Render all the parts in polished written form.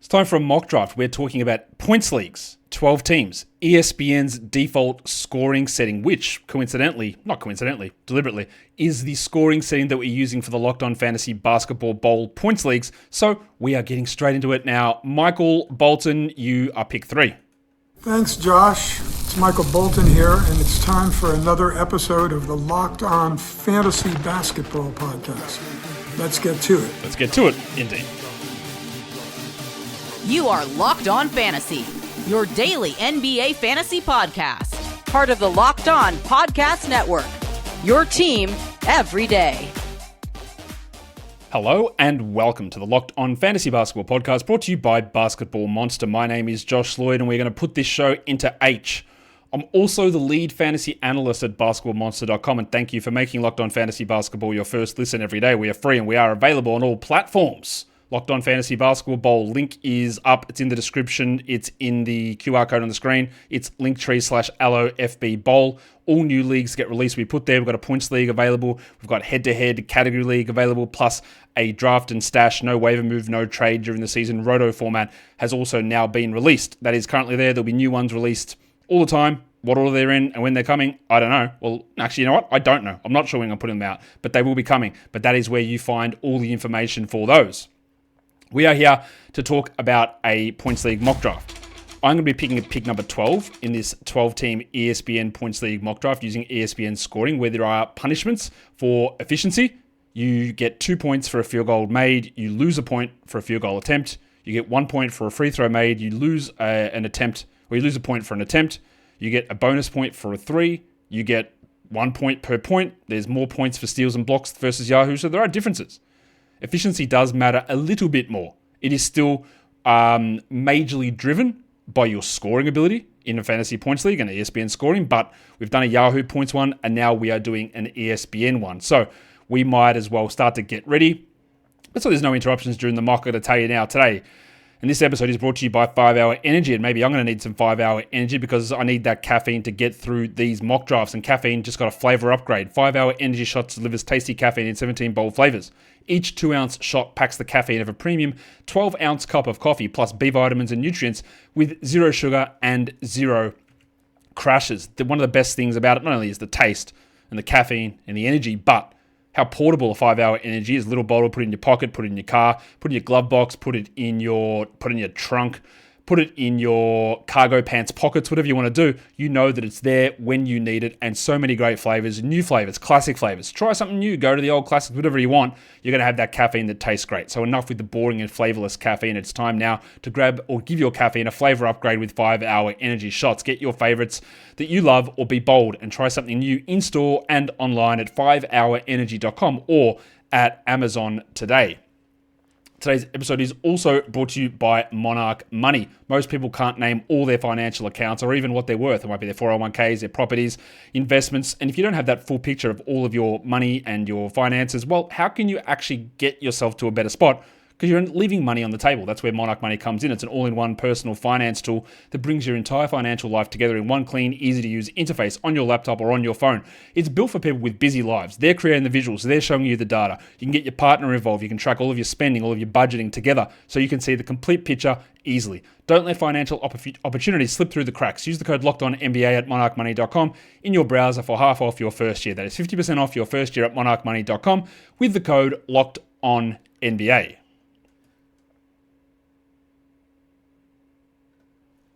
It's time for a mock draft. We're talking about points leagues, 12 teams, ESPN's default scoring setting, which deliberately, is the scoring setting that we're using for the Locked On Fantasy Basketball Bowl points leagues. So we are getting straight into it now. Michael Bolton, you are pick 3. Thanks, Josh. It's Michael Bolton here, and it's time for another episode of the Locked On Fantasy Basketball Podcast. Let's get to it. Let's get to it, indeed. You are Locked On Fantasy, your daily NBA fantasy podcast. Part of the Locked On Podcast Network, your team every day. Hello and welcome to the Locked On Fantasy Basketball Podcast, brought to you by Basketball Monster. My name is Josh Lloyd, and we're going to put this show into H. I'm also the lead fantasy analyst at basketballmonster.com, and thank you for making Locked On Fantasy Basketball your first listen every day. We are free and we are available on all platforms. Locked On Fantasy Basketball Bowl link is up. It's in the description. It's in the QR code on the screen. It's linktree/AlloFB Bowl. All new leagues get released. We put there. We've got a points league available. We've got head-to-head category league available, plus a draft and stash, no waiver move, no trade during the season. Roto format has also now been released. That is currently there. There'll be new ones released all the time. What order they're in and when they're coming, I don't know. Well, actually, you know what? I don't know. I'm not sure when I'm putting them out, but they will be coming. But that is where you find all the information for those. We are here to talk about a points league mock draft. I'm going to be picking pick number 12 in this 12-team ESPN Points League mock draft using ESPN scoring, where there are punishments for efficiency. You get 2 points for a field goal made. You lose a point for a field goal attempt. You get 1 point for a free throw made. You lose an attempt, or you lose a point for an attempt. You get a bonus point for a 3. You get 1 point per point. There's more points for steals and blocks versus Yahoo, so there are differences. Efficiency does matter a little bit more. It is still majorly driven by your scoring ability in a fantasy points league and ESPN scoring, but we've done a Yahoo points one, and now we are doing an ESPN one. So we might as well start to get ready. But so there's no interruptions during the mock. I'm going to tell you now today. And this episode is brought to you by 5 Hour Energy, and maybe I'm going to need some 5 Hour Energy because I need that caffeine to get through these mock drafts, and caffeine just got a flavor upgrade. 5 Hour Energy Shots delivers tasty caffeine in 17 bold flavors. Each 2-ounce shot packs the caffeine of a premium 12-ounce cup of coffee plus B vitamins and nutrients with 0 sugar and 0 crashes. One of the best things about it not only is the taste and the caffeine and the energy, but how portable a 5 Hour Energy is. Little bottle, put it in your pocket, put it in your car, put it in your glove box, put it in your trunk, put it in your cargo pants pockets, whatever you want to do. You know that it's there when you need it, and so many great flavors, new flavors, classic flavors. Try something new, go to the old classics, whatever you want. You're going to have that caffeine that tastes great. So enough with the boring and flavorless caffeine. It's time now to grab or give your caffeine a flavor upgrade with 5 Hour Energy Shots. Get your favorites that you love or be bold and try something new in-store and online at 5hourenergy.com or at Amazon today. Today's episode is also brought to you by Monarch Money. Most people can't name all their financial accounts or even what they're worth. It might be their 401ks, their properties, investments. And if you don't have that full picture of all of your money and your finances, well, how can you actually get yourself to a better spot? Because you're leaving money on the table. That's where Monarch Money comes in. It's an all-in-one personal finance tool that brings your entire financial life together in one clean, easy-to-use interface on your laptop or on your phone. It's built for people with busy lives. They're creating the visuals. They're showing you the data. You can get your partner involved. You can track all of your spending, all of your budgeting together so you can see the complete picture easily. Don't let financial opportunities slip through the cracks. Use the code LOCKEDONNBA at monarchmoney.com in your browser for half off your first year. That is 50% off your first year at monarchmoney.com with the code LOCKEDONNBA.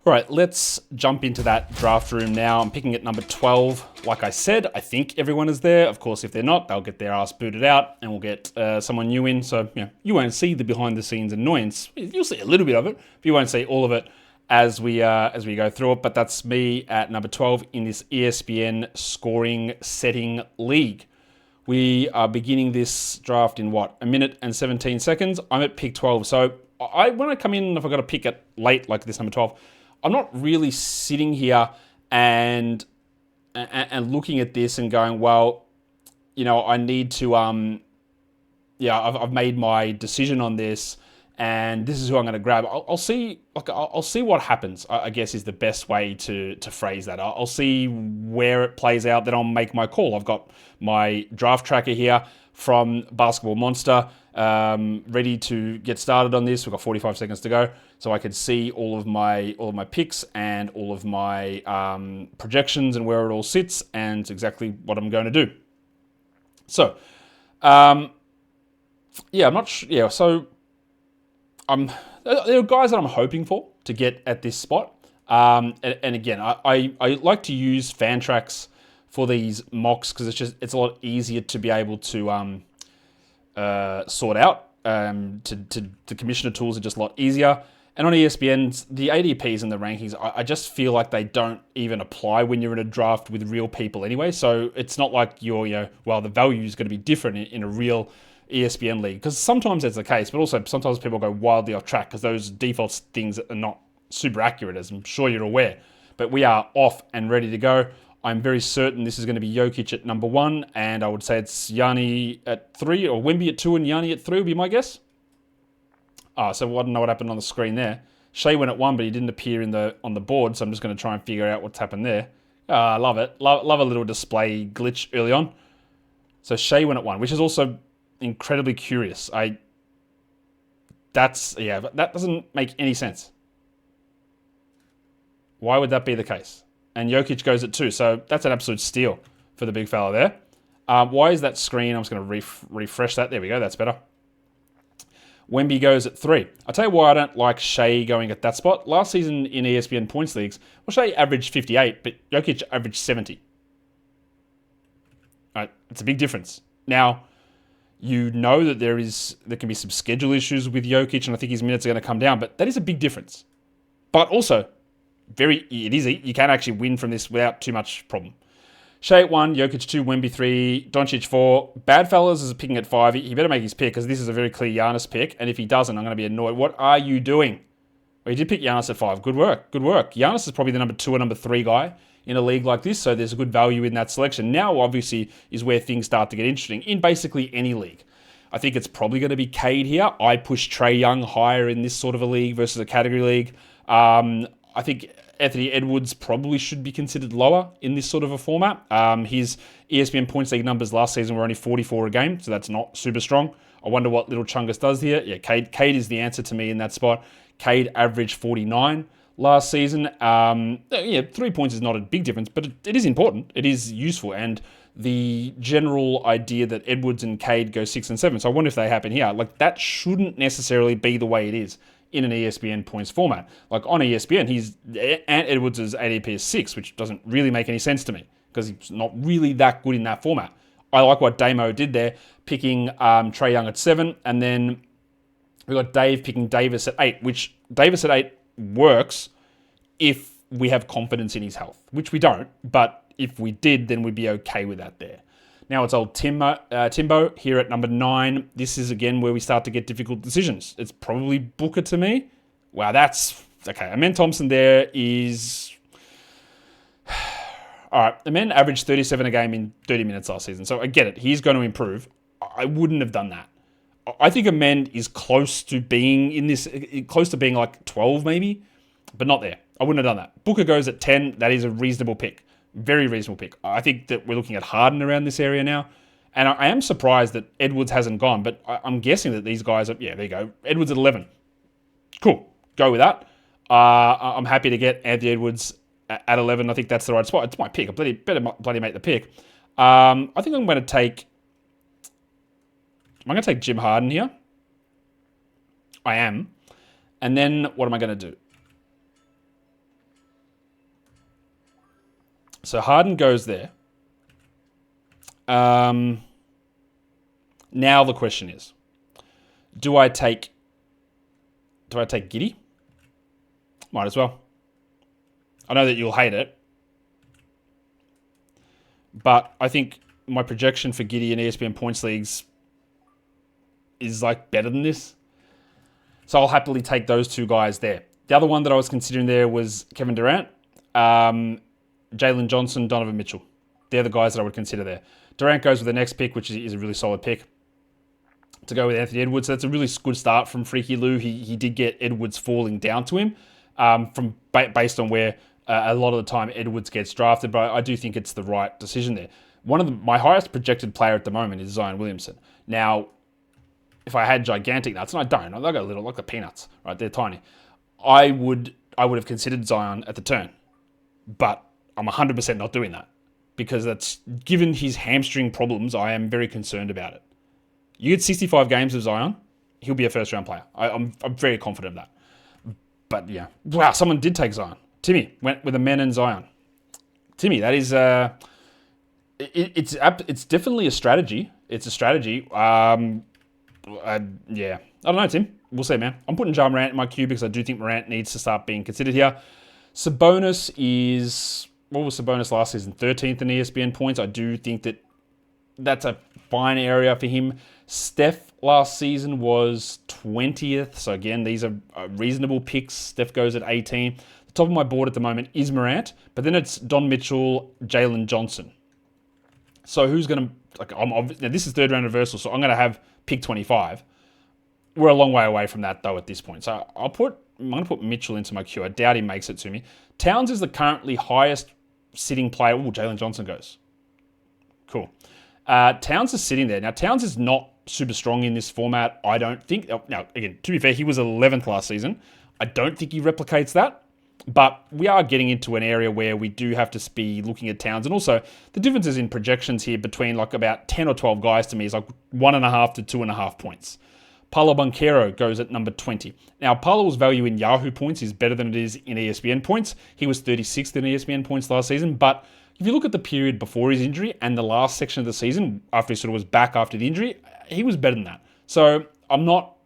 All right, let's jump into that draft room now. I'm picking at number 12. Like I said, I think everyone is there. Of course, if they're not, they'll get their ass booted out and we'll get someone new in. So you won't see the behind-the-scenes annoyance. You'll see a little bit of it, but you won't see all of it as we go through it. But that's me at number 12 in this ESPN scoring setting league. We are beginning this draft in a minute and 17 seconds. I'm at pick 12. So when I come in, if I've got to pick it late like this number 12, I'm not really sitting here and looking at this and going, well, I need to, I've made my decision on this, and this is who I'm going to grab. I'll see what happens. I guess is the best way to phrase that. I'll see where it plays out. Then I'll make my call. I've got my draft tracker here from Basketball Monster, ready to get started on this. We've got 45 seconds to go, so I can see all of my picks and all of my projections and where it all sits and exactly what I'm going to do. So, I'm not sure. Yeah, so there are guys that I'm hoping for to get at this spot. And again, I like to use Fantrax for these mocks because it's a lot easier to be able to sort out. The commissioner tools are just a lot easier. And on ESPN, the ADPs and the rankings, I just feel like they don't even apply when you're in a draft with real people anyway. So it's not like the value is going to be different in a real ESPN league. Because sometimes that's the case, but also sometimes people go wildly off track because those default things are not super accurate, as I'm sure you're aware. But we are off and ready to go. I'm very certain this is going to be Jokic at number 1, and I would say it's Yanni at 3, or Wemby at 2 and Yanni at 3 would be my guess. So I don't know what happened on the screen there. Shai went at 1, but he didn't appear on the board, so I'm just going to try and figure out what's happened there. I love it. Love a little display glitch early on. So Shai went at 1, which is also incredibly curious. That doesn't make any sense. Why would that be the case? And Jokic goes at 2, so that's an absolute steal for the big fella there. Why is that screen? I'm just going to refresh that. There we go, that's better. Wemby goes at 3. I'll tell you why I don't like Shai going at that spot. Last season in ESPN Points Leagues, Shai averaged 58, but Jokic averaged 70. Right, it's a big difference. Now, you know that there can be some schedule issues with Jokic, and I think his minutes are going to come down, but that is a big difference. But also, you can actually win from this without too much problem. Shai at 1, Jokic 2, Wemby 3, Doncic 4. Badfellas is picking at 5. He better make his pick because this is a very clear Giannis pick. And if he doesn't, I'm going to be annoyed. What are you doing? Well, he did pick Giannis at 5. Good work. Giannis is probably the number 2 or number 3 guy in a league like this, so there's a good value in that selection. Now, obviously, is where things start to get interesting in basically any league. I think it's probably going to be Cade here. I push Trae Young higher in this sort of a league versus a category league. I think Anthony Edwards probably should be considered lower in this sort of a format. His ESPN Points League numbers last season were only 44 a game, so that's not super strong. I wonder what Little Chungus does here. Yeah, Cade is the answer to me in that spot. Cade averaged 49 last season. 3 points is not a big difference, but it is important. It is useful, and the general idea that Edwards and Cade go 6 and 7. So I wonder if they happen here. Like, that shouldn't necessarily be the way it is in an ESPN points format. Like on ESPN, Ant Edwards' ADP is 6, which doesn't really make any sense to me because he's not really that good in that format. I like what Damo did there, picking Trae Young at 7, and then we got Dave picking Davis at 8, which Davis at 8 works if we have confidence in his health, which we don't, but if we did, then we'd be okay with that there. Now it's old Timbo here at number 9. This is, again, where we start to get difficult decisions. It's probably Booker to me. Wow, that's... Okay, Amen Thompson there is... All right, Amen averaged 37 a game in 30 minutes last season, so I get it. He's going to improve. I wouldn't have done that. I think Amen is close to being like 12 maybe, but not there. I wouldn't have done that. Booker goes at 10. That is a reasonable pick. Very reasonable pick. I think that we're looking at Harden around this area now. And I am surprised that Edwards hasn't gone, but I'm guessing that these guys are... Yeah, there you go. Edwards at 11. Cool. Go with that. I'm happy to get Anthony Edwards at 11. I think that's the right spot. It's my pick. I better bloody make the pick. I think I'm going to take... Am I going to take Jim Harden here? I am. And then what am I going to do? So Harden goes there. Now the question is, do I take Giddey? Might as well. I know that you'll hate it, but I think my projection for Giddey in ESPN Points Leagues is like better than this. So I'll happily take those two guys there. The other one that I was considering there was Kevin Durant. Jalen Johnson, Donovan Mitchell. They're the guys that I would consider there. Durant goes with the next pick, which is a really solid pick, to go with Anthony Edwards. So that's a really good start from Freaky Lou. He did get Edwards falling down to him based on where a lot of the time Edwards gets drafted, but I do think it's the right decision there. My highest projected player at the moment is Zion Williamson. Now, if I had gigantic nuts, and I don't, I go little, like the peanuts, right? They're tiny. I would have considered Zion at the turn, but I'm 100% not doing that because that's given his hamstring problems. I am very concerned about it. You get 65 games of Zion, he'll be a first round player. I'm very confident of that. But yeah, wow, someone did take Zion. Timmy went with the men and Zion. Timmy, that is it's definitely a strategy. It's a strategy. Yeah, I don't know, Tim. We'll see, man. I'm putting Ja Morant in my queue because I do think Morant needs to start being considered here. Sabonis is, what was Sabonis last season? 13th in ESPN points. I do think that's a fine area for him. Steph last season was 20th. So again, these are reasonable picks. Steph goes at 18. The top of my board at the moment is Morant, but then it's Don Mitchell, Jalen Johnson. So who's going to, now this is third round reversal, so I'm going to have pick 25. We're a long way away from that, though, at this point. So I'm going to put Mitchell into my queue. I doubt he makes it to me. Towns is the currently highest sitting player. Oh, Jalen Johnson goes. Cool. Towns is sitting there. Now, Towns is not super strong in this format, I don't think. Now, again, to be fair, he was 11th last season. I don't think he replicates that. But we are getting into an area where we do have to be looking at Towns. And also, the differences in projections here between like about 10 or 12 guys to me is like 1.5 to 2.5 points. Paolo Banchero goes at number 20. Now, Paolo's value in Yahoo points is better than it is in ESPN points. He was 36th in ESPN points last season. But if you look at the period before his injury and the last section of the season, after he sort of was back after the injury, he was better than that. So I'm not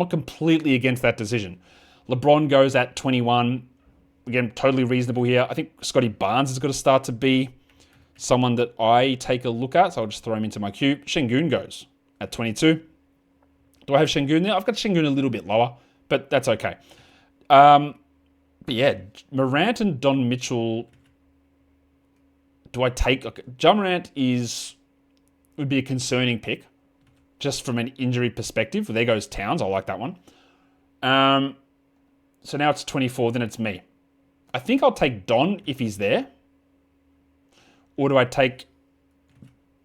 completely against that decision. LeBron goes at 21. Again, totally reasonable here. I think Scotty Barnes has got to start to be someone that I take a look at. So I'll just throw him into my queue. Şengün goes at 22. Do I have Şengün there? I've got Şengün a little bit lower, but that's okay. But yeah, Morant and Don Mitchell. Do I take... Okay, Ja Morant would be a concerning pick, just from an injury perspective. There goes Towns. I like that one. So now it's 24, then it's me. I think I'll take Don if he's there. Or do I take...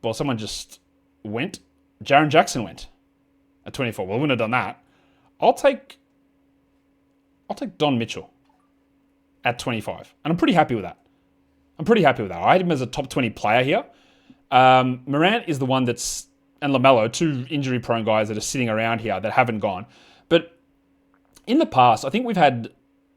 Well, someone just went. Jaren Jackson went at 24. Well, I wouldn't have done that. I'll take Don Mitchell at 25. And I'm pretty happy with that. I had him as a top 20 player here. Morant is the one that's... And LaMelo, two injury-prone guys that are sitting around here that haven't gone. But in the past, I think we've had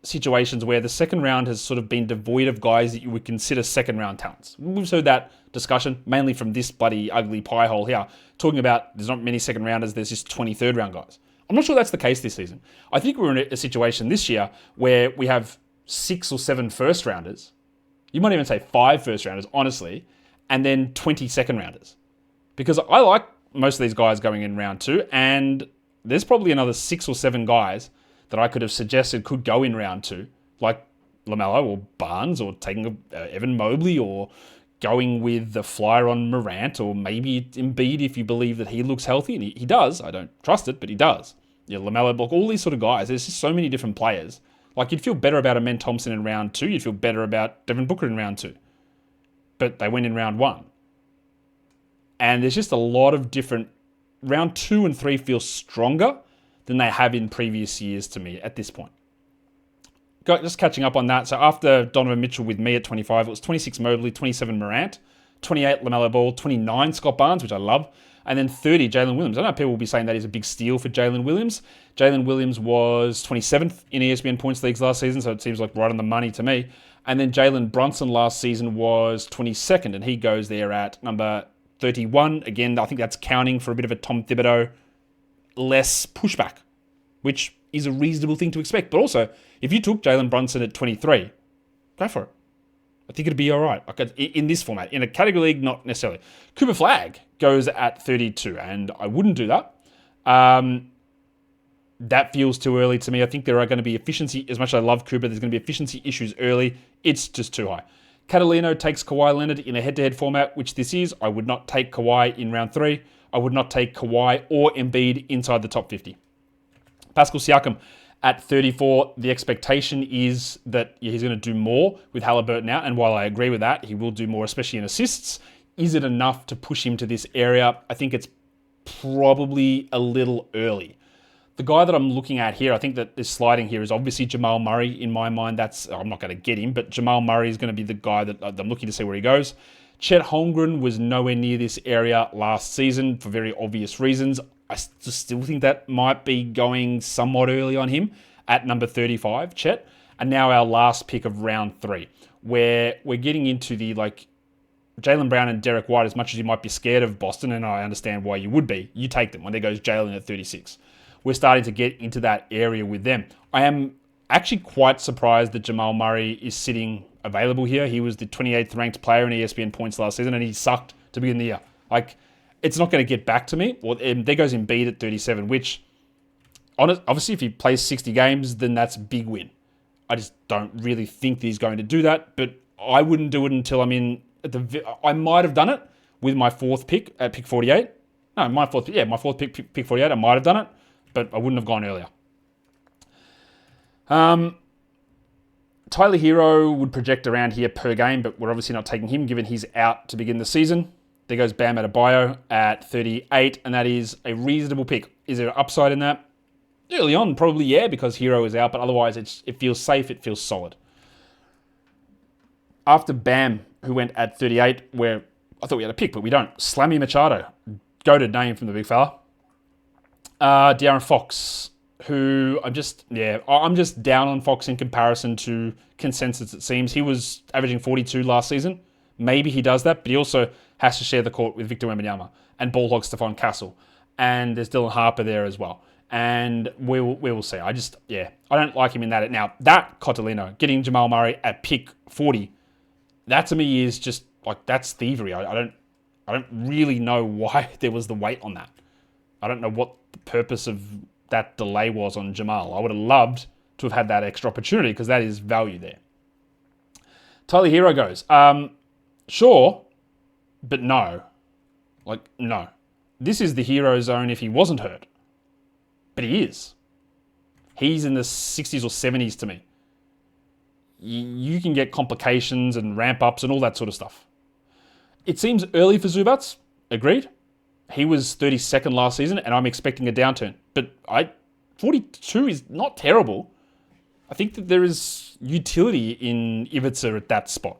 situations where the second round has sort of been devoid of guys that you would consider second round talents. We've heard that discussion mainly from this bloody ugly pie hole here, talking about there's not many second rounders, there's just 23rd round guys. I'm not sure that's the case this season. I think we're in a situation this year where we have 6 or 7 first rounders. You might even say 5 first rounders, honestly, and then 20 second rounders. Because I like most of these guys going in round 2, and there's probably another 6 or 7 guys that I could have suggested could go in round 2, like LaMelo or Barnes, or taking Evan Mobley, or going with the flyer on Morant, or maybe Embiid if you believe that he looks healthy, and he does. I don't trust it, but he does. Yeah, LaMelo, Block, all these sort of guys. There's just so many different players. Like, you'd feel better about Amen Thompson in round 2. You'd feel better about Devin Booker in round 2. But they went in round 1. And there's just a lot of different... Round 2 and 3 feel stronger than they have in previous years to me at this point. Just catching up on that. So after Donovan Mitchell with me at 25, it was 26 Mobley, 27 Morant, 28 LaMelo Ball, 29 Scott Barnes, which I love, and then 30 Jalen Williams. I know people will be saying that is a big steal for Jalen Williams. Jalen Williams was 27th in ESPN Points Leagues last season, so it seems like right on the money to me. And then Jalen Brunson last season was 22nd, and he goes there at number 31. Again, I think that's counting for a bit of a Tom Thibodeau less pushback, which is a reasonable thing to expect. But also, if you took Jalen Brunson at 23, go for it. I think it'd be all right. Like in this format. In a category league, not necessarily. Cooper Flagg goes at 32, and I wouldn't do that. That feels too early to me. I think there are going to be efficiency, as much as I love Cooper, there's going to be efficiency issues early. It's just too high. Catalino takes Kawhi Leonard in a head-to-head format, which this is. I would not take Kawhi in round 3. I would not take Kawhi or Embiid inside the top 50. Pascal Siakam at 34. The expectation is that he's going to do more with Halliburton out. And while I agree with that, he will do more, especially in assists. Is it enough to push him to this area? I think it's probably a little early. The guy that I'm looking at here, I think that is sliding here, is obviously Jamal Murray. In my mind, I'm not going to get him, but Jamal Murray is going to be the guy that I'm looking to see where he goes. Chet Holmgren was nowhere near this area last season for very obvious reasons. I still think that might be going somewhat early on him at number 35, Chet. And now our last pick of round 3, where we're getting into the Jaylen Brown and Derek White. As much as you might be scared of Boston, and I understand why you would be, you take them when there goes Jaylen at 36. We're starting to get into that area with them. I am actually quite surprised that Jamal Murray is sitting available here. He was the 28th ranked player in ESPN points last season, and he sucked to begin the year. It's not going to get back to me. Well, there goes Embiid at 37, which, obviously, if he plays 60 games, then that's a big win. I just don't really think that he's going to do that, but I wouldn't do it until I'm in. I might have done it with my 4th pick at pick 48. No, my 4th pick 48. I might have done it, but I wouldn't have gone earlier. Tyler Hero would project around here per game, but we're obviously not taking him given he's out to begin the season. There goes Bam Adebayo at 38, and that is a reasonable pick. Is there an upside in that? Early on, probably yeah, because Hero is out, but otherwise it feels safe, it feels solid. After Bam, who went at 38, where I thought we had a pick, but we don't. Slammy Machado, goated name from the big fella. De'Aaron Fox, who I'm just down on Fox in comparison to consensus, it seems. He was averaging 42 last season. Maybe he does that, but he also has to share the court with Victor Wembanyama and ball hog Stephon Castle. And there's Dylan Harper there as well. And we will see. I don't like him in that. Now, that Cotolino, getting Jamal Murray at pick 40, that to me is just that's thievery. I don't really know why there was the wait on that. I don't know what the purpose of that delay was on Jamal. I would have loved to have had that extra opportunity because that is value there. Tyler Hero goes, sure, but no. No. This is the hero zone if he wasn't hurt. But he is. He's in the 60s or 70s to me. You can get complications and ramp-ups and all that sort of stuff. It seems early for Zubats. Agreed. He was 32nd last season, and I'm expecting a downturn. But 42 is not terrible. I think that there is utility in Ivica at that spot,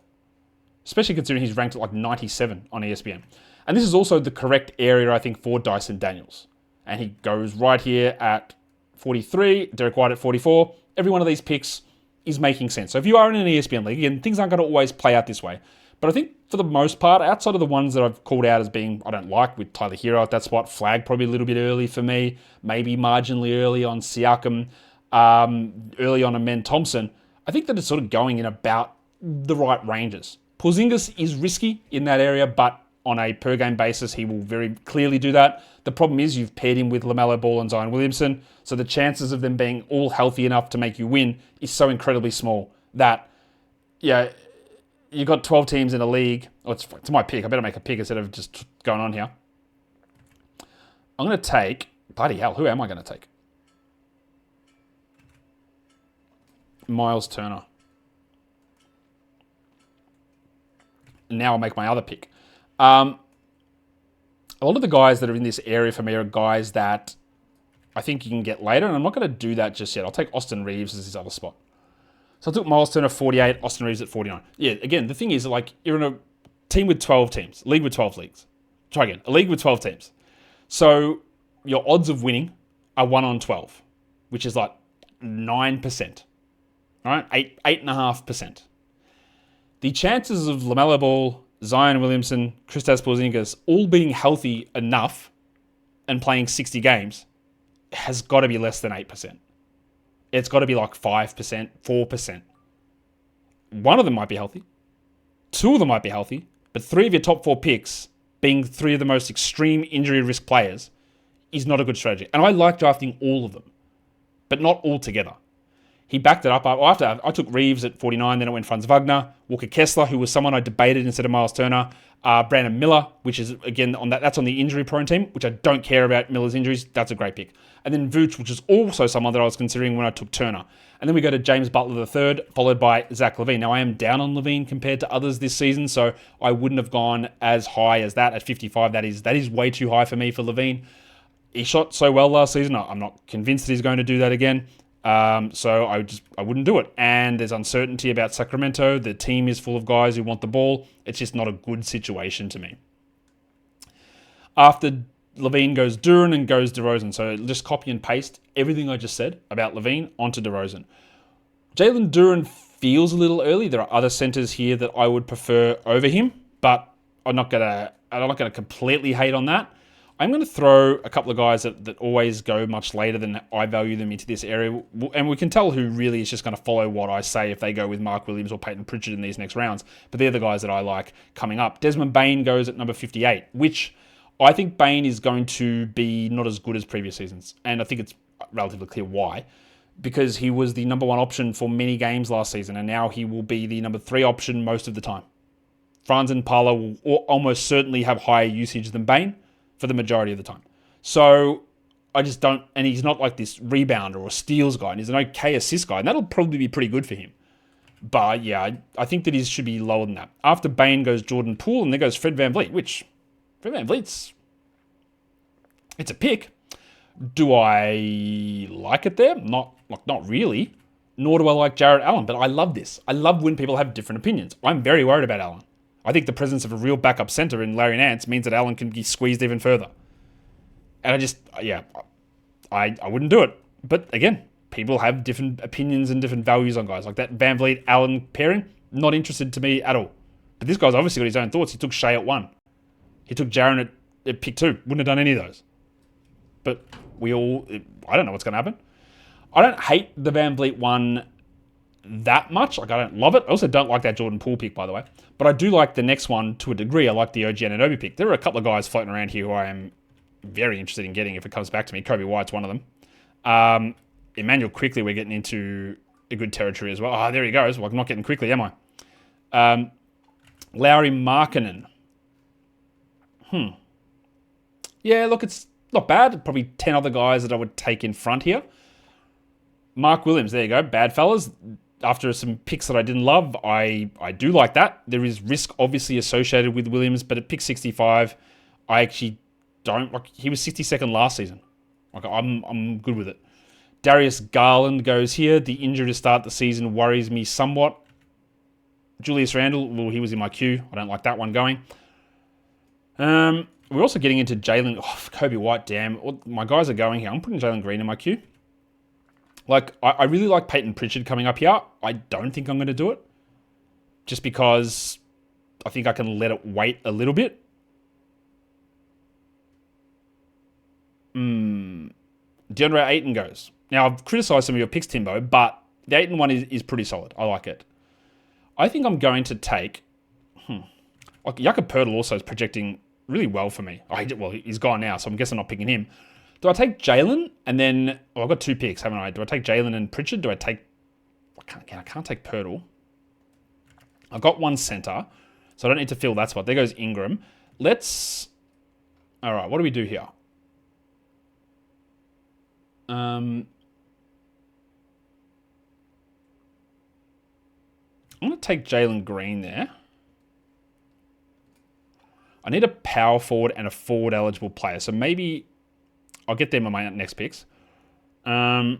especially considering he's ranked at 97 on ESPN. And this is also the correct area, I think, for Dyson Daniels. And he goes right here at 43, Derek White at 44. Every one of these picks is making sense. So if you are in an ESPN league, again, things aren't going to always play out this way. But I think for the most part, outside of the ones that I've called out as being I don't like with Tyler Hero at that spot, Flag probably a little bit early for me, maybe marginally early on Siakam, early on Amen Thompson, I think that it's sort of going in about the right ranges. Porzingis is risky in that area, but on a per-game basis, he will very clearly do that. The problem is you've paired him with LaMelo Ball and Zion Williamson, so the chances of them being all healthy enough to make you win is so incredibly small that, you've got 12 teams in a league. Oh, it's my pick. I better make a pick instead of just going on here. I'm going to take... Bloody hell, who am I going to take? Miles Turner. Now I'll make my other pick. A lot of the guys that are in this area for me are guys that I think you can get later, and I'm not going to do that just yet. I'll take Austin Reeves as his other spot. So I took Miles Turner 48, Austin Reeves at 49. Yeah, again, the thing is, you're in a team with 12 teams, league with 12 leagues. Try again, a league with 12 teams. So your odds of winning are 1 on 12, which is 9%. All right, 8.5%. The chances of LaMelo Ball, Zion Williamson, Kristaps Porzingis all being healthy enough and playing 60 games has got to be less than 8%. It's got to be 5%, 4%. One of them might be healthy. 2 of them might be healthy. But 3 of your top 4 picks being 3 of the most extreme injury risk players is not a good strategy. And I like drafting all of them, but not all together. he backed it up. After I took Reeves at 49, then it went Franz Wagner, Walker Kessler, who was someone I debated instead of Miles Turner, Brandon Miller, which is, again, that's on the injury-prone team, which I don't care about Miller's injuries. That's a great pick. And then Vooch, which is also someone that I was considering when I took Turner. And then we go to James Butler III, followed by Zach LaVine. Now, I am down on LaVine compared to others this season, so I wouldn't have gone as high as that at 55. That is way too high for me for LaVine. He shot so well last season. I'm not convinced that he's going to do that again. So I wouldn't do it. And there's uncertainty about Sacramento. The team is full of guys who want the ball. It's just not a good situation to me. After LaVine goes Duren and goes DeRozan. So just copy and paste everything I just said about LaVine onto DeRozan. Jalen Duren feels a little early. There are other centers here that I would prefer over him, but I'm not gonna completely hate on that. I'm going to throw a couple of guys that always go much later than I value them into this area. And we can tell who really is just going to follow what I say if they go with Mark Williams or Peyton Pritchard in these next rounds. But they're the guys that I like coming up. Desmond Bane goes at number 58, which I think Bane is going to be not as good as previous seasons. And I think it's relatively clear why. Because he was the number one option for many games last season, and now he will be the number 3 option most of the time. Franz and Parla will almost certainly have higher usage than Bane for the majority of the time. So I just don't, and he's not like this rebounder or steals guy, and he's an okay assist guy, and that'll probably be pretty good for him. But yeah, I think that he should be lower than that. After Bane goes Jordan Poole, and then goes Fred VanVleet, which Fred VanVleet's, it's a pick. Do I like it there? Not really. Nor do I like Jarrett Allen, but I love this. I love when people have different opinions. I'm very worried about Allen. I think the presence of a real backup center in Larry Nance means that Allen can be squeezed even further. And I wouldn't do it. But again, people have different opinions and different values on guys. Like that VanVleet-Allen pairing, not interested to me at all. But this guy's obviously got his own thoughts. He took Shai at 1. He took Jaren at pick 2. Wouldn't have done any of those. But I don't know what's going to happen. I don't hate the VanVleet one that much. Like, I don't love it. I also don't like that Jordan Poole pick, by the way. But I do like the next one to a degree. I like the OG Anunoby pick. There are a couple of guys floating around here who I am very interested in getting if it comes back to me. Kobe White's one of them. Emmanuel Quickley, we're getting into a good territory as well. Ah, there he goes. Well, I'm not getting Quickley, am I? Lauri Markkanen. Yeah, look, it's not bad. Probably 10 other guys that I would take in front here. Mark Williams, there you go. Bad fellas. After some picks that I didn't love, I do like that. There is risk obviously associated with Williams, but at pick 65, I actually don't like. He was 62nd last season. Like, I'm good with it. Darius Garland goes here. The injury to start the season worries me somewhat. Julius Randle, well, he was in my queue. I don't like that one going. We're also getting into Jalen. Oh, Kobe White, damn. My guys are going here. I'm putting Jalen Green in my queue. Like, I really like Peyton Pritchard coming up here. I don't think I'm going to do it. Just because I think I can let it wait a little bit. DeAndre Ayton goes. Now, I've criticized some of your picks, Timbo, but the Ayton one is pretty solid. I like it. I think I'm going to take... Like, Jakob Poeltl also is projecting really well for me. Well, he's gone now, so I'm guessing I'm not picking him. Do I take Jalen and then... I've got 2 picks, haven't I? Do I take Jalen and Pritchard? Do I take... I can't take Poeltl. I've got 1 center, so I don't need to fill that spot. There goes Ingram. Let's... All right, what do we do here? I'm going to take Jalen Green there. I need a power forward and a forward eligible player. So maybe I'll get them on my next picks. Do I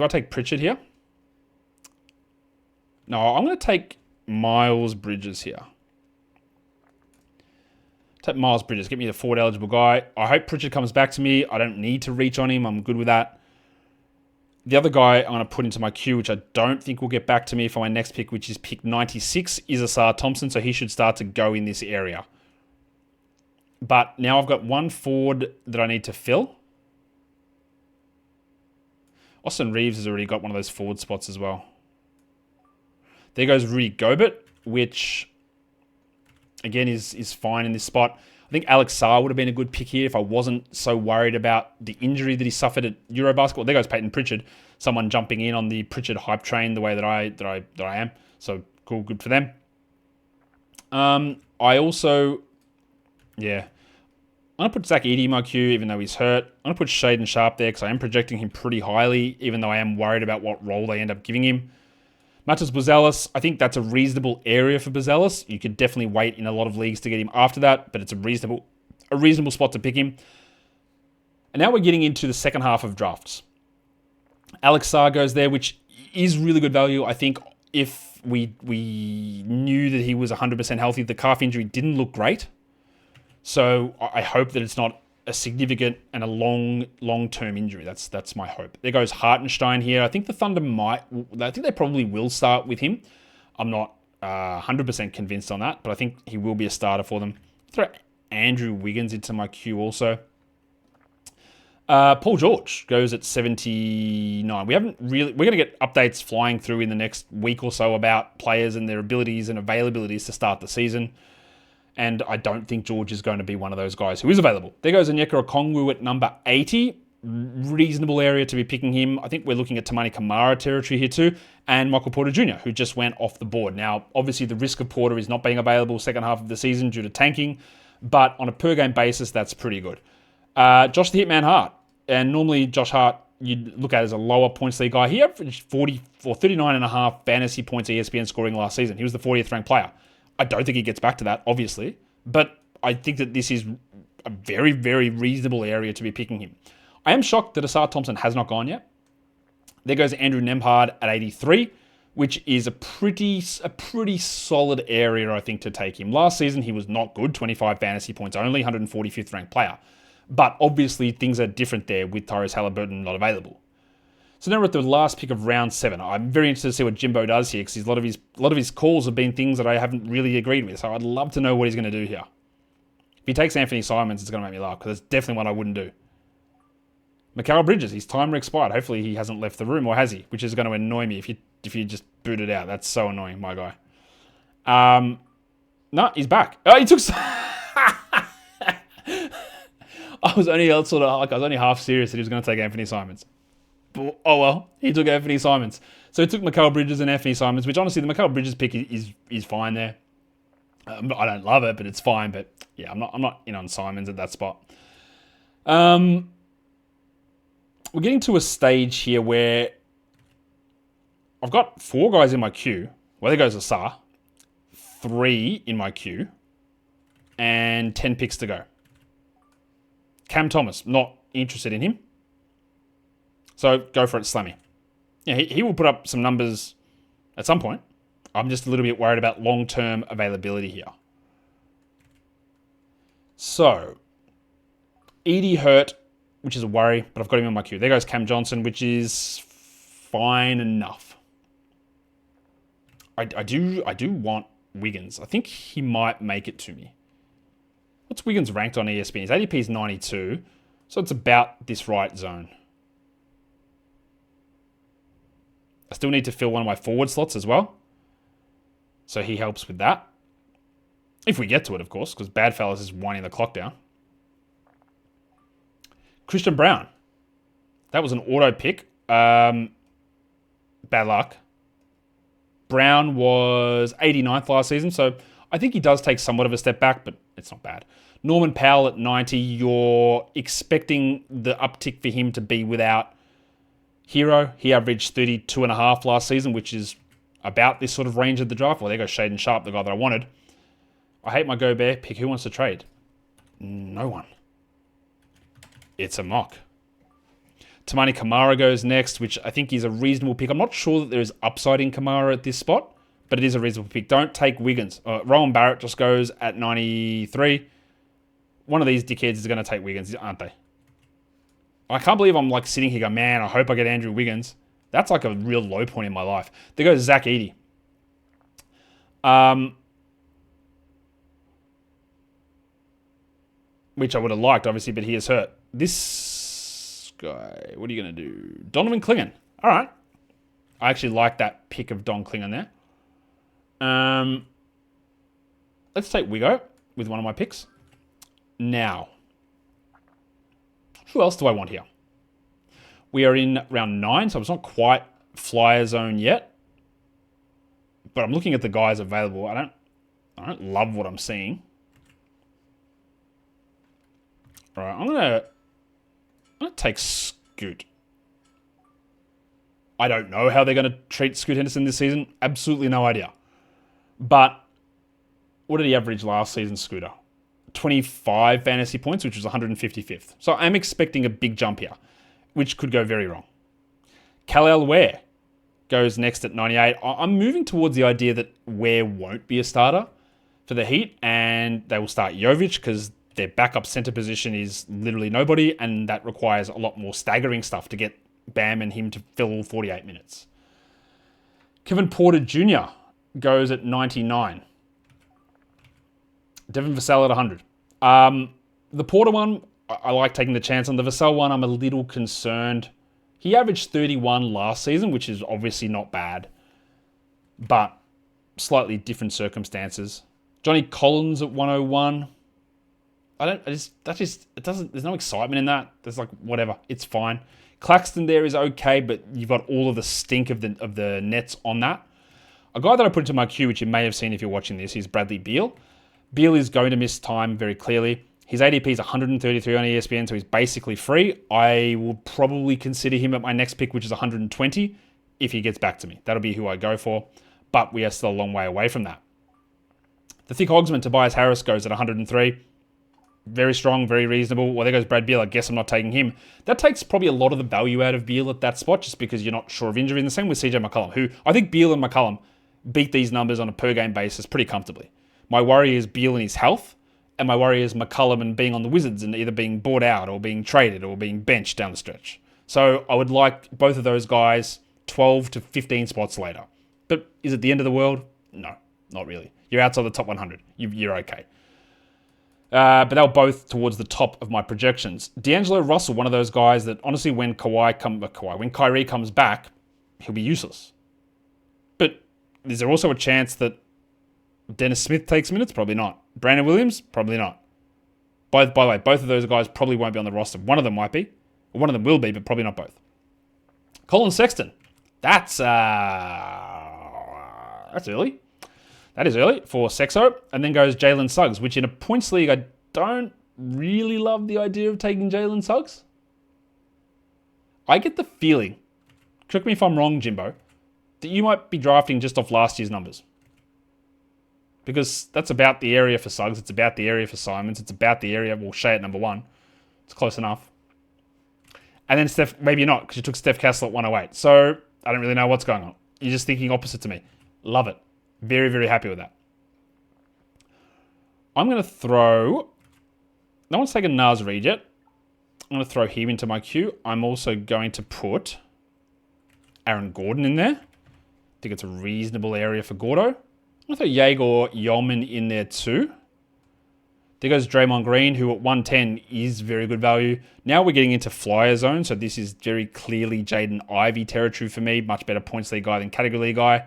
take Pritchard here? No, I'm going to take Miles Bridges here. Take Miles Bridges. Get me the forward eligible guy. I hope Pritchard comes back to me. I don't need to reach on him. I'm good with that. The other guy I'm going to put into my queue, which I don't think will get back to me for my next pick, which is pick 96, is Asar Thompson. So he should start to go in this area. But now I've got 1 forward that I need to fill. Austin Reeves has already got one of those forward spots as well. There goes Rudy Gobert, which... again, is fine in this spot. I think Alex Sarr would have been a good pick here if I wasn't so worried about the injury that he suffered at Eurobasketball. There goes Peyton Pritchard, someone jumping in on the Pritchard hype train the way that I am. So cool, good for them. I also, I'm going to put Zach Edey in my queue, even though he's hurt. I'm going to put Shaedon Sharpe there because I am projecting him pretty highly, even though I am worried about what role they end up giving him. Matas Buzelis, I think that's a reasonable area for Buzelis. You could definitely wait in a lot of leagues to get him after that, but it's a reasonable spot to pick him. And now we're getting into the second half of drafts. Alex Sarr goes there, which is really good value. I think if we knew that he was 100% healthy, the calf injury didn't look great. So I hope that it's not a significant and a long-term injury. That's my hope. There goes Hartenstein here. I think the Thunder they probably will start with him. I'm not 100% convinced on that, but I think he will be a starter for them. Throw Andrew Wiggins into my queue also. Paul George goes at 79. We're going to get updates flying through in the next week or so about players and their abilities and availabilities to start the season. And I don't think George is going to be one of those guys who is available. There goes Onyeka Okongwu at number 80. Reasonable area to be picking him. I think we're looking at Tamani Kamara territory here too. And Michael Porter Jr., who just went off the board. Now, obviously, the risk of Porter is not being available second half of the season due to tanking. But on a per-game basis, that's pretty good. Josh the Hitman Hart. And normally, Josh Hart, you'd look at as a lower points league guy. He averaged 39.5 fantasy points ESPN scoring last season. He was the 40th ranked player. I don't think he gets back to that, obviously, but I think that this is a very, very reasonable area to be picking him. I am shocked that Asar Thompson has not gone yet. There goes Andrew Nembhard at 83, which is a pretty solid area, I think, to take him. Last season, he was not good, 25 fantasy points only, 145th ranked player. But obviously, things are different there with Tyrese Halliburton not available. So now we're at the last pick of round 7. I'm very interested to see what Jimbo does here because a lot of his calls have been things that I haven't really agreed with. So I'd love to know what he's going to do here. If he takes Anthony Simons, it's going to make me laugh because that's definitely what I wouldn't do. Mikal Bridges, his timer expired. Hopefully he hasn't left the room, or has he? Which is going to annoy me if you just boot it out. That's so annoying, my guy. No, he's back. Oh, he took. I was only half serious that he was going to take Anthony Simons. But, oh well, he took Anthony Simons. So he took Mikal Bridges and Anthony Simons, which honestly, the Mikal Bridges pick is fine there. I don't love it, but it's fine. But yeah, I'm not in on Simons at that spot. We're getting to a stage here where I've got 4 guys in my queue. Well, there goes Asar. 3 in my queue. And 10 picks to go. Cam Thomas, not interested in him. So go for it, Slammy. Yeah, he will put up some numbers at some point. I'm just a little bit worried about long-term availability here. So, Edey hurt, which is a worry, but I've got him in my queue. There goes Cam Johnson, which is fine enough. I do want Wiggins. I think he might make it to me. What's Wiggins ranked on ESPN? His ADP is 92, so it's about this right zone. I still need to fill one of my forward slots as well. So he helps with that. If we get to it, of course, because Badfellas is winding the clock down. Christian Brown. That was an auto pick. Bad luck. Brown was 89th last season, so I think he does take somewhat of a step back, but it's not bad. Norman Powell at 90. You're expecting the uptick for him to be without Hero. He averaged 32.5 last season, which is about this sort of range of the draft. Well, there goes Shaedon Sharpe, the guy that I wanted. I hate my Gobert pick. Who wants to trade? No one. It's a mock. Tamani Kamara goes next, which I think is a reasonable pick. I'm not sure that there is upside in Kamara at this spot, but it is a reasonable pick. Don't take Wiggins. Rowan Barrett just goes at 93. One of these dickheads is going to take Wiggins, aren't they? I can't believe I'm like sitting here going, man, I hope I get Andrew Wiggins. That's like a real low point in my life. There goes Zach Edey. Which I would have liked, obviously, but he is hurt. This guy, what are you going to do? Donovan Clingan. All right. I actually like that pick of Don Clingan there. Let's take Wiggo with one of my picks. Now, who else do I want here? We are in round 9, so it's not quite flyer zone yet. But I'm looking at the guys available. I don't love what I'm seeing. All right, I'm gonna take Scoot. I don't know how they're going to treat Scoot Henderson this season. Absolutely no idea. But what did he average last season, Scooter? 25 fantasy points, which was 155th. So I'm expecting a big jump here, which could go very wrong. Kal-El Ware goes next at 98. I'm moving towards the idea that Ware won't be a starter for the Heat, and they will start Jokic because their backup center position is literally nobody, and that requires a lot more staggering stuff to get Bam and him to fill all 48 minutes. Kevin Porter Jr. goes at 99. Devin Vassell at 100. The Porter one, I like taking the chance on. The Vassell one, I'm a little concerned. He averaged 31 last season, which is obviously not bad, but slightly different circumstances. Johnny Collins at 101. There's no excitement in that. There's like, whatever. It's fine. Claxton there is okay, but you've got all of the stink of the Nets on that. A guy that I put into my queue, which you may have seen if you're watching this, is Bradley Beal. Beal is going to miss time very clearly. His ADP is 133 on ESPN, so he's basically free. I will probably consider him at my next pick, which is 120, if he gets back to me. That'll be who I go for, but we are still a long way away from that. The thick hogsman, Tobias Harris, goes at 103. Very strong, very reasonable. Well, there goes Brad Beal. I guess I'm not taking him. That takes probably a lot of the value out of Beal at that spot, just because you're not sure of injury. And the same with CJ McCollum, who I think Beal and McCollum beat these numbers on a per-game basis pretty comfortably. My worry is Beal and his health, and my worry is McCollum and being on the Wizards and either being bought out or being traded or being benched down the stretch. So I would like both of those guys 12 to 15 spots later. But is it the end of the world? No, not really. You're outside the top 100. You're okay. But they were both towards the top of my projections. D'Angelo Russell, one of those guys that honestly, when Kyrie comes back, he'll be useless. But is there also a chance that Dennis Smith takes minutes? Probably not. Brandon Williams? Probably not. By the way, both of those guys probably won't be on the roster. One of them might be. Or one of them will be, but probably not both. Colin Sexton. That's early. That is early for Sexo. And then goes Jalen Suggs, which in a points league, I don't really love the idea of taking Jalen Suggs. I get the feeling, correct me if I'm wrong, Jimbo, that you might be drafting just off last year's numbers. Because that's about the area for Suggs. It's about the area for Simons. It's about the area, well, Shai at number 1. It's close enough. And then Steph, maybe not, because you took Steph Castle at 108. So I don't really know what's going on. You're just thinking opposite to me. Love it. Very, very happy with that. I'm going to throw... No one's taken Naz Reid yet. I'm going to throw him into my queue. I'm also going to put Aaron Gordon in there. I think it's a reasonable area for Gordo. I'm going to throw Jaeger Yeoman in there too. There goes Draymond Green, who at 110 is very good value. Now we're getting into flyer zone, so this is very clearly Jaden Ivey territory for me. Much better points league guy than category league guy.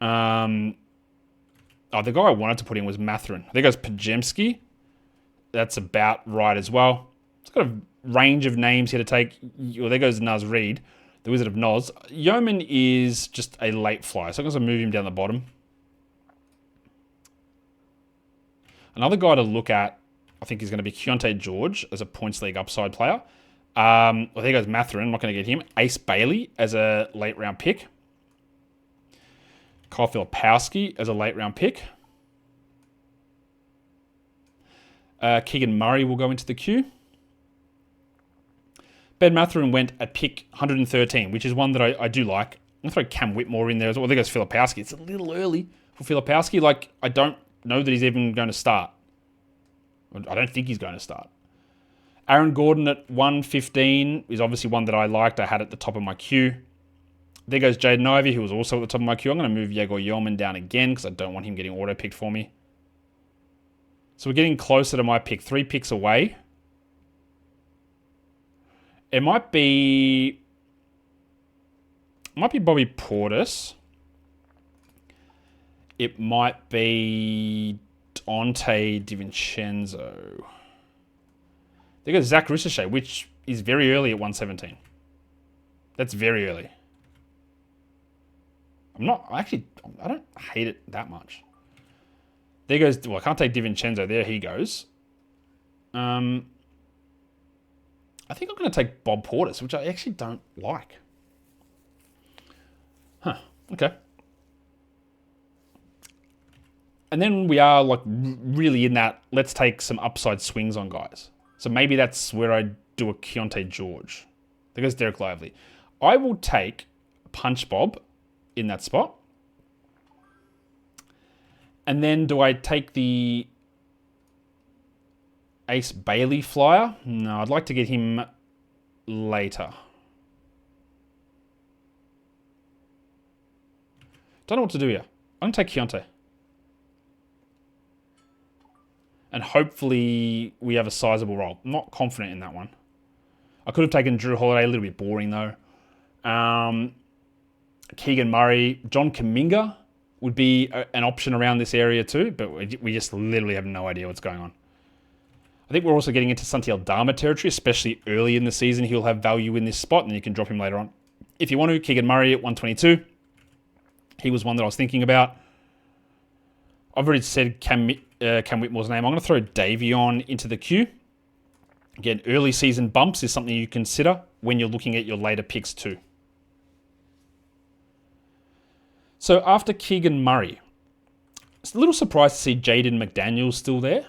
The guy I wanted to put in was Mathurin. There goes Pajemski. That's about right as well. It's got a range of names here to take. Well, there goes Naz Reid, the Wizard of Noz. Yeoman is just a late flyer, so I'm going to move him down the bottom. Another guy to look at, I think, is going to be Keontae George as a points league upside player. Well, there goes Mathurin. I'm not going to get him. Ace Bailey as a late round pick. Kyle Filipowski as a late round pick. Keegan Murray will go into the queue. Ben Mathurin went at pick 113, which is one that I do like. I'm going to throw Cam Whitmore in there as well. There goes Filipowski. It's a little early for Filipowski. Like, I don't know that he's even going to start. I don't think he's going to start. Aaron Gordon at 115 is obviously one that I liked. I had at the top of my queue. There goes Jaden Ivey, who was also at the top of my queue. I'm going to move Jaeger Yeoman down again because I don't want him getting auto-picked for me. So we're getting closer to my pick. 3 picks away. It might be Bobby Portis. It might be... Ante DiVincenzo. They got Zach Ricochet, which is very early at 117. That's very early. I don't hate it that much. There goes, well, I can't take DiVincenzo. There he goes. I think I'm going to take Bob Portis, which I actually don't like. Huh, okay. And then we are like really in that, let's take some upside swings on guys. So maybe that's where I do a Keontae George. There goes Derek Lively. I will take Punch Bob in that spot. And then do I take the Ace Bailey flyer? No, I'd like to get him later. Don't know what to do here. I'm going to take Keontae. And hopefully we have a sizable role. I'm not confident in that one. I could have taken Drew Holiday, a little bit boring though. Keegan Murray, John Kuminga would be an option around this area too, but we just literally have no idea what's going on. I think we're also getting into Santi Aldama territory, especially early in the season. He'll have value in this spot, and you can drop him later on. If you want to, Keegan Murray at 122. He was one that I was thinking about. I've already said Cam Whitmore's name. I'm going to throw Davion into the queue. Again, early season bumps is something you consider when you're looking at your later picks too. So after Keegan Murray, it's a little surprised to see Jaden McDaniels still there,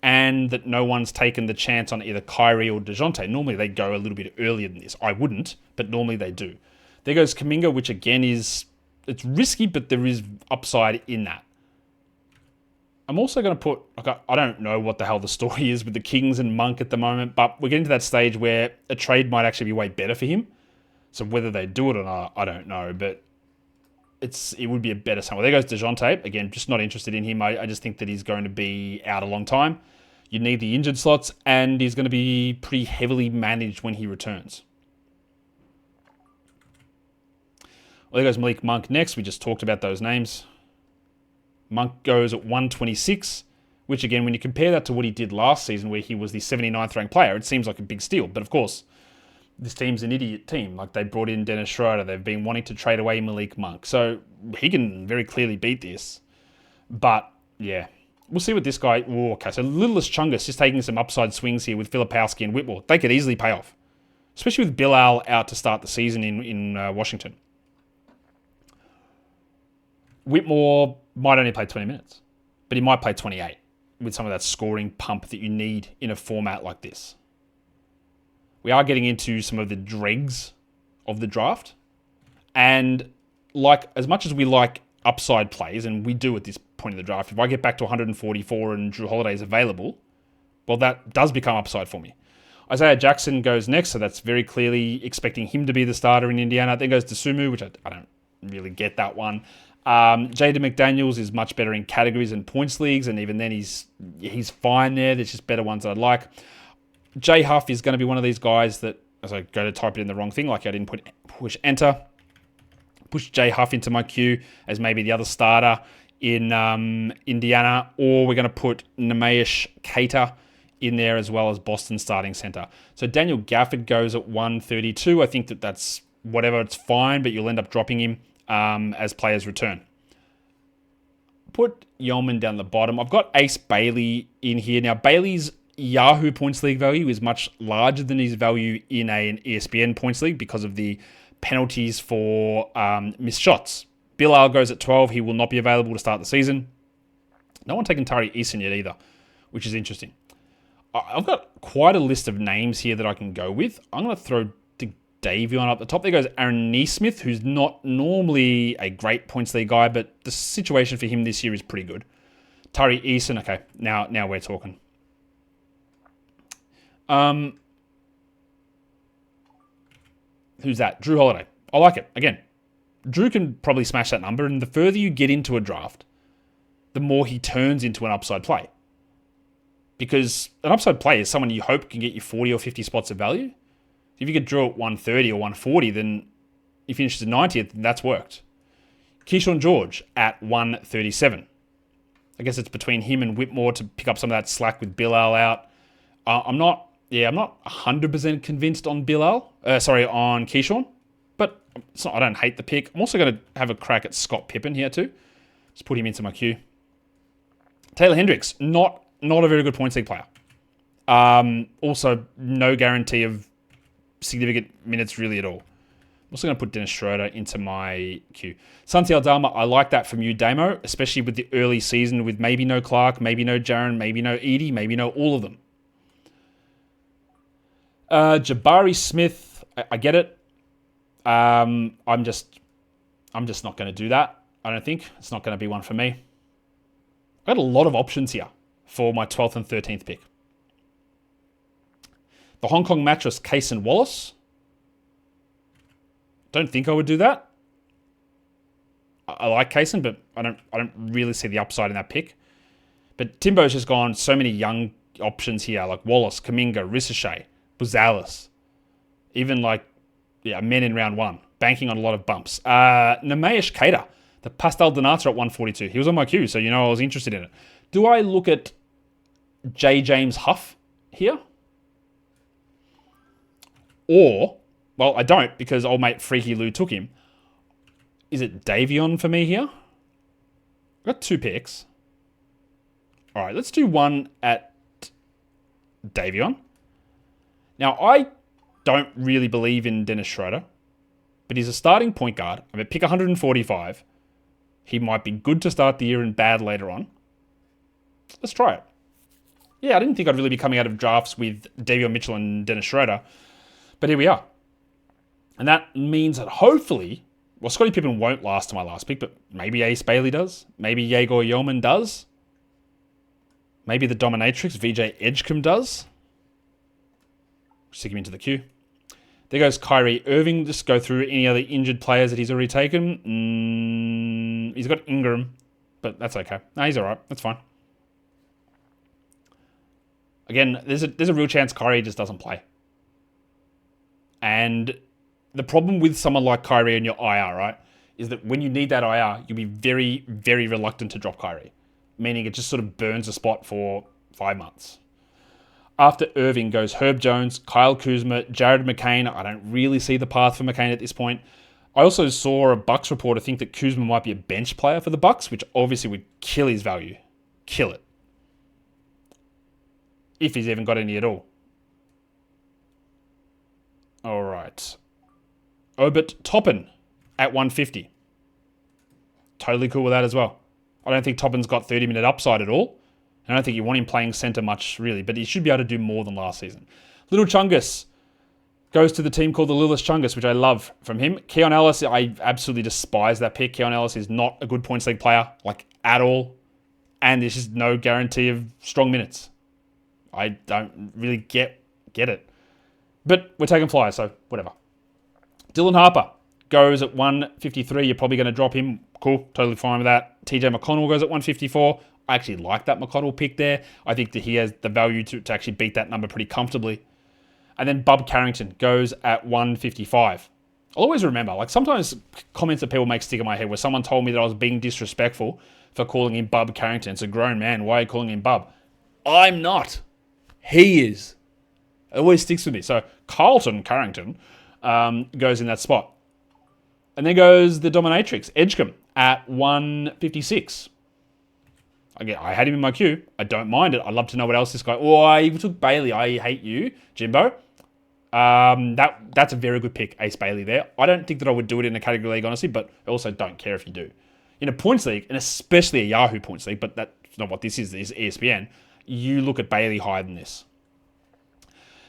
and that no one's taken the chance on either Kyrie or DeJounte. Normally they go a little bit earlier than this. I wouldn't, but normally they do. There goes Kuminga, which again it's risky, but there is upside in that. I'm also going to put, I don't know what the hell the story is with the Kings and Monk at the moment, but we're getting to that stage where a trade might actually be way better for him. So whether they do it or not, I don't know, but it would be a better summer. There goes DeJounte. Again, just not interested in him. I just think that he's going to be out a long time. You need the injured slots, and he's going to be pretty heavily managed when he returns. Well, there goes Malik Monk next. We just talked about those names. Monk goes at 126, which again, when you compare that to what he did last season, where he was the 79th ranked player, it seems like a big steal. But of course, this team's an idiot team. Like, they brought in Dennis Schroeder. They've been wanting to trade away Malik Monk. So he can very clearly beat this. But yeah, we'll see what this guy... Oh, okay, so Littlest Chungus just taking some upside swings here with Filipowski and Whitmore. They could easily pay off, especially with Bilal out to start the season in Washington. Whitmore might only play 20 minutes, but he might play 28 with some of that scoring pump that you need in a format like this. We are getting into some of the dregs of the draft. And like, as much as we like upside plays, and we do at this point in the draft, if I get back to 144 and Drew Holiday is available, well, that does become upside for me. Isaiah Jackson goes next, so that's very clearly expecting him to be the starter in Indiana. Then goes to Sumu, which I don't really get that one. Jaden McDaniels is much better in categories and points leagues, and even then he's fine there. There's just better ones that I'd like. Jay Huff is going to be one of these guys that, as I go to type it in the wrong thing, like I didn't push enter, push Jay Huff into my queue as maybe the other starter in Indiana, or we're going to put Nemesh Cater in there as well as Boston starting center. So Daniel Gafford goes at 132. I think that's whatever, it's fine, but you'll end up dropping him as players return. Put Yeoman down the bottom. I've got Ace Bailey in here. Now, Bailey's Yahoo Points League value is much larger than his value in an ESPN Points League because of the penalties for missed shots. Bilal goes at 12. He will not be available to start the season. No one taken Tari Eason yet either, which is interesting. I've got quite a list of names here that I can go with. I'm going to throw Davion up the top. There goes Aaron Neesmith, who's not normally a great points league guy, but the situation for him this year is pretty good. Tari Eason, okay, now we're talking. Who's that? Drew Holiday. I like it. Again, Drew can probably smash that number, and the further you get into a draft, the more he turns into an upside play. Because an upside play is someone you hope can get you 40 or 50 spots of value. If you get Drew at 130 or 140, then he finishes 90th, and that's worked. Keyshawn George at 137. I guess it's between him and Whitmore to pick up some of that slack with Bilal out. I'm not 100% convinced on on Keyshawn, but I don't hate the pick. I'm also going to have a crack at Scott Pippen here too. Just put him into my queue. Taylor Hendricks, not a very good points league player. Also, no guarantee of significant minutes really at all. I'm also going to put Dennis Schroeder into my queue. Santi Aldama, I like that from you, Damo, especially with the early season with maybe no Clark, maybe no Jaren, maybe no Edie, maybe no all of them. Jabari Smith, I get it. I'm just not going to do that. I don't think. It's not going to be one for me. I've got a lot of options here for my 12th and 13th pick. The Hong Kong mattress, Kaysen Wallace. Don't think I would do that. I like Kaysen, but I don't really see the upside in that pick. But Timbo's just gone so many young options here, like Wallace, Kuminga, Ricochet, Buzalis. Even men in round one, banking on a lot of bumps. Nemesh Keita, the Pastel Donato at 142. He was on my queue, so I was interested in it. Do I look at J. James Huff here? Or, well, I don't because old mate Freaky Lou took him. Is it Davion for me here? I've got 2 picks. All right, let's do one at Davion. Now, I don't really believe in Dennis Schroeder, but he's a starting point guard. I'm at pick 145. He might be good to start the year and bad later on. Let's try it. Yeah, I didn't think I'd really be coming out of drafts with Davion Mitchell and Dennis Schroeder, but here we are. And that means that hopefully, Scottie Pippen won't last to my last pick, but maybe Ace Bailey does. Maybe Yegor Yeoman does. Maybe the Dominatrix, VJ Edgecombe does. Stick him into the queue. There goes Kyrie Irving. Just go through any other injured players that he's already taken. He's got Ingram, but that's okay. No, he's all right. That's fine. Again, there's a real chance Kyrie just doesn't play. And the problem with someone like Kyrie in your IR, right, is that when you need that IR, you'll be very, very reluctant to drop Kyrie. Meaning it just sort of burns a spot for 5 months. After Irving goes Herb Jones, Kyle Kuzma, Jared McCain. I don't really see the path for McCain at this point. I also saw a Bucks reporter think that Kuzma might be a bench player for the Bucks, which obviously would kill his value. Kill it. If he's even got any at all. All right. Obert Toppin at 150. Totally cool with that as well. I don't think Toppin's got 30-minute upside at all. I don't think you want him playing center much, really, but he should be able to do more than last season. Little Chungus goes to the team called the Lillis Chungus, which I love from him. Keon Ellis, I absolutely despise that pick. Keon Ellis is not a good points league player, at all. And there's just no guarantee of strong minutes. I don't really get it. But we're taking flyers, so whatever. Dylan Harper goes at 153. You're probably going to drop him. Cool, totally fine with that. TJ McConnell goes at 154. I actually like that McConnell pick there. I think that he has the value to actually beat that number pretty comfortably. And then Bub Carrington goes at 155. I'll always remember, sometimes comments that people make stick in my head where someone told me that I was being disrespectful for calling him Bub Carrington. It's a grown man. Why are you calling him Bub? I'm not. He is. It always sticks with me. So Carlton Carrington goes in that spot. And then goes the Dominatrix, Edgecombe, at 156. Again, I had him in my queue. I don't mind it. I'd love to know what else this guy... Oh, he took Bailey. I hate you, Jimbo. That's a very good pick, Ace Bailey there. I don't think that I would do it in a category league, honestly, but I also don't care if you do. In a points league, and especially a Yahoo points league, but that's not what this is ESPN, you look at Bailey higher than this.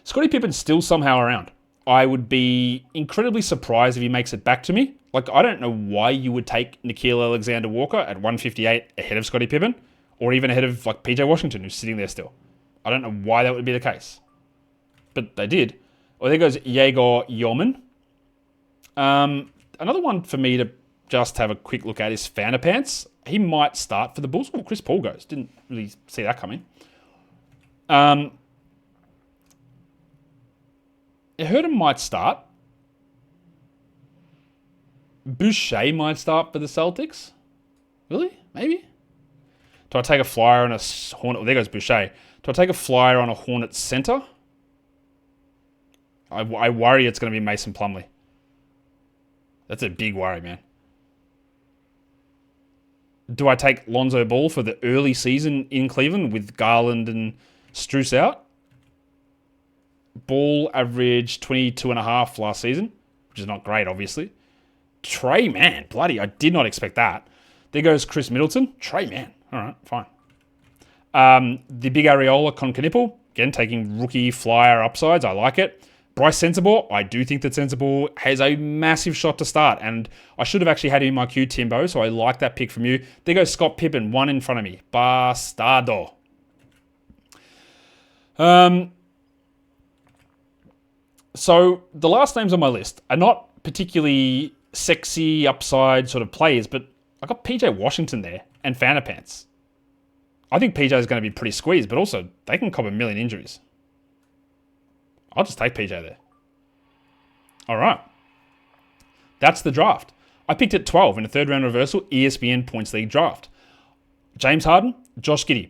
Scottie Pippen's still somehow around. I would be incredibly surprised if he makes it back to me. I don't know why you would take Nikola Alexander Walker at 158 ahead of Scottie Pippen, or even ahead of PJ Washington, who's sitting there still. I don't know why that would be the case. But they did. Well, there goes Yegor Yeoman. Another one for me to just have a quick look at is Fanapants. He might start for the Bulls. Oh, Chris Paul goes. Didn't really see that coming. I heard him might start. Boucher might start for the Celtics. Really? Maybe? Do I take a flyer on a Hornet? Oh, there goes Boucher. Do I take a flyer on a Hornet center? I worry it's going to be Mason Plumlee. That's a big worry, man. Do I take Lonzo Ball for the early season in Cleveland with Garland and Strus out? Ball averaged 22.5 last season, which is not great, obviously. Trey Mann, bloody, I did not expect that. There goes Chris Middleton. Trey Mann, all right, fine. The big Areola Concanipple, again, taking rookie flyer upsides. I like it. Bryce Sensabaugh, I do think that Sensabaugh has a massive shot to start, and I should have actually had him in my queue, Timbo, so I like that pick from you. There goes Scott Pippen, one in front of me. Bastardo. So the last names on my list are not particularly sexy upside sort of players, but I got PJ Washington there and Fanta Pants. I think PJ is going to be pretty squeezed, but also they can cop a million injuries. I'll just take PJ there. All right. That's the draft. I picked at 12 in a third round reversal ESPN Points League draft. James Harden, Josh Giddey,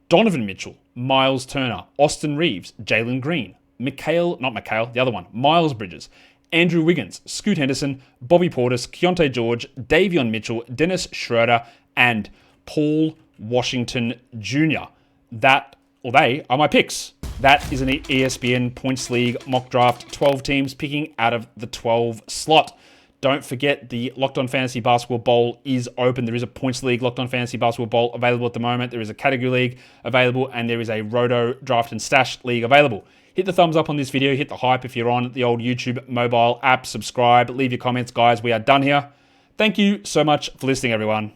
Donovan Mitchell, Miles Turner, Austin Reeves, Jalen Green, Miles Bridges, Andrew Wiggins, Scoot Henderson, Bobby Portis, Keontae George, Davion Mitchell, Dennis Schroeder, and Paul Washington Jr. They are my picks. That is an ESPN Points League mock draft. 12 teams picking out of the 12 slot. Don't forget the Locked On Fantasy Basketball Bowl is open. There is a Points League Locked On Fantasy Basketball Bowl available at the moment. There is a Category League available, and there is a Roto Draft and Stash League available. Hit the thumbs up on this video. Hit the hype if you're on the old YouTube mobile app. Subscribe. Leave your comments, guys. We are done here. Thank you so much for listening, everyone.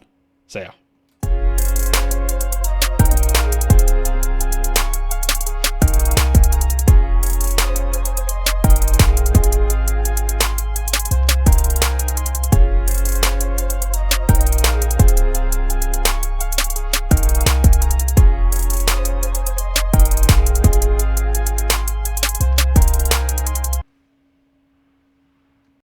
See ya.